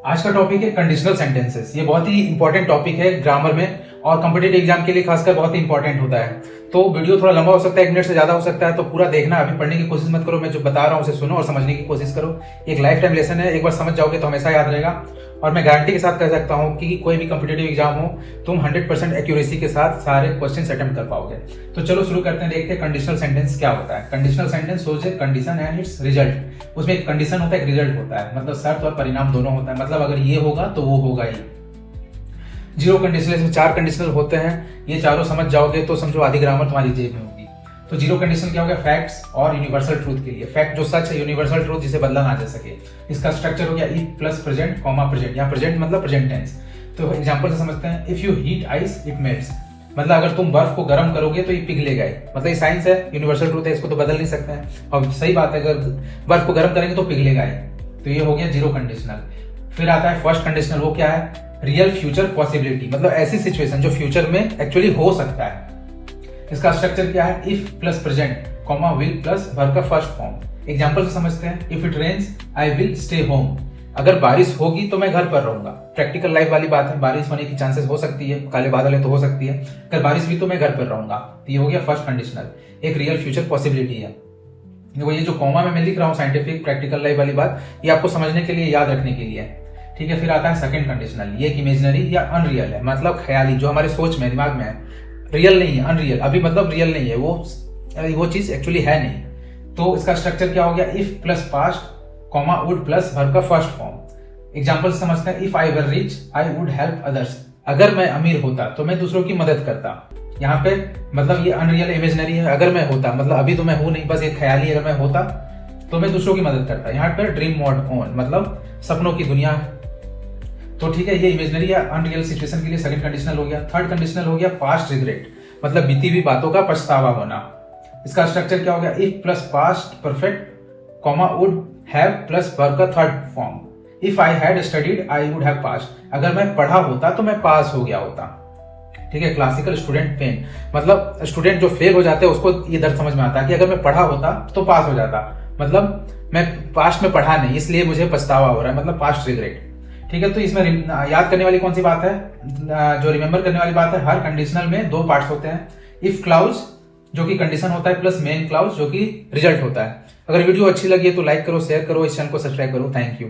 आज का टॉपिक है कंडीशनल सेंटेंसेस। ये बहुत ही इंपॉर्टेंट टॉपिक है ग्रामर में और कॉम्पिटेटिव एग्जाम के लिए खासकर बहुत ही इंपॉर्टेंट होता है। तो वीडियो थोड़ा लंबा हो सकता है, 1 मिनट से ज्यादा हो सकता है, तो पूरा देखना। अभी पढ़ने की कोशिश मत करो, मैं जो बता रहा हूँ उसे सुनो और समझने की कोशिश करो। एक लाइफ टाइम लेसन है, एक बार समझ जाओगे तो हमेशा याद रहेगा। और मैं गारंटी के साथ कह सकता हूँ कि कोई भी कॉम्पिटेटिव एग्जाम हो, तुम 100% एक्यूरेसी के साथ सारे क्वेश्चन अटेम्प्ट कर पाओगे। तो चलो शुरू करते हैं, देखते हैं कंडीशनल सेंटेंस क्या होता है। कंडीशनल सेंटेंस सोच a condition and it's result. उसमें एक कंडीशन होता है, एक रिजल्ट होता है, मतलब शर्त और परिणाम दोनों होता है। मतलब अगर ये होगा तो वो होगा ही। जीरो कंडीशनल, इसमें 4 कंडीशनल होते हैं। ये चारों समझ जाओगे तो समझो आधी ग्रामर तुम्हारी जेब में होगी। तो जीरो कंडीशन क्या हो गया? फैक्ट्स और यूनिवर्सल ट्रूथ के लिए। फैक्ट जो सच है, यूनिवर्सल ट्रूथ जिसे बदला ना जा सके। इसका स्ट्रक्चर हो गया if plus present comma present. यहाँ प्रेजेंट मतलब प्रेजेंट टेंस। तो एग्जांपल से समझते हैं, if you heat ice it melts. मतलब अगर तुम बर्फ को गर्म करोगे तो ये पिघलेगा ही। मतलब ये साइंस है, यूनिवर्सल ट्रूथ है, इसको तो बदल नहीं सकते हैं। और सही बात है, अगर बर्फ को गर्म करेंगे तो पिघलेगा ही। तो ये हो गया जीरो कंडीशनल। फिर आता है फर्स्ट कंडीशनल। वो क्या है? Real future possibility. मतलब ऐसी सिचुएशन जो फ्यूचर में एक्चुअली हो सकता है। इसका स्ट्रक्चर क्या है? If plus present comma will plus verb का फर्स्ट फॉर्म। एग्जांपल से समझते हैं, if it rains I will stay home. अगर बारिश होगी तो मैं घर पर रहूंगा। प्रैक्टिकल लाइफ वाली बात है, बारिश होने की चांसेस हो सकती है, काले बादल है तो हो सकती है। अगर बारिश हुई तो मैं घर पर रहूंगा। तो ये हो गया फर्स्ट कंडीशनल, एक रियल फ्यूचर पॉसिबिलिटी है। देखो ये जो कॉमा में मैं लिख रहा हूँ, साइंटिफिक प्रैक्टिकल लाइफ वाली बात, ये आपको समझने के लिए, याद रखने के लिए है। ठीक है। फिर आता है सेकंड कंडीशनल। ये एक इमेजिनरी या अनरियल है, मतलब ख्याली, जो हमारे सोच में, दिमाग में है। रियल नहीं है, अनरियल। अभी मतलब रियल नहीं है, वो चीज एक्चुअली है नहीं। तो इसका स्ट्रक्चर क्या हो गया? If plus past comma would plus verb का फर्स्ट फॉर्म। एग्जांपल समझते हैं, if I were rich I would help others. अगर मैं अमीर होता तो मैं दूसरों की मदद करता। यहाँ पे मतलब ये अनरियल इमेजिनरी है। अगर मैं होता मतलब अभी तो मैं हूं नहीं, बस एक ख्याली। अगर मैं होता तो मैं दूसरों की मदद करता। यहाँ पर ड्रीम मोड ऑन, मतलब सपनों की दुनिया। तो ठीक है, ये इमेजिनरी या अनरियल सिचुएशन के लिए सेकंड कंडीशनल हो गया। थर्ड कंडीशनल हो गया पास्ट रिग्रेट, मतलब बीती हुई बातों का पछतावा होना। इसका स्ट्रक्चर क्या हो गया? If plus past perfect comma would have plus verb का third form. If I had studied I would have passed. अगर मैं पढ़ा होता तो मैं पास हो गया होता। ठीक है। क्लासिकल स्टूडेंट पेन, मतलब स्टूडेंट जो फेल हो जाते हैं उसको ये दर्द समझ में आता है कि अगर मैं पढ़ा होता तो पास हो जाता। मतलब मैं पास्ट में पढ़ा नहीं, इसलिए मुझे पछतावा हो रहा है, मतलब पास्ट रिग्रेट। ठीक है। तो इसमें याद करने वाली कौन सी बात है? जो रिमेंबर करने वाली बात है, हर कंडीशनल में 2 पार्ट्स होते हैं। इफ क्लाउज जो कि कंडीशन होता है, प्लस मेन क्लाउज जो कि रिजल्ट होता है। अगर वीडियो अच्छी लगी है तो लाइक करो, शेयर करो, इस चैनल को सब्सक्राइब करो। Thank you.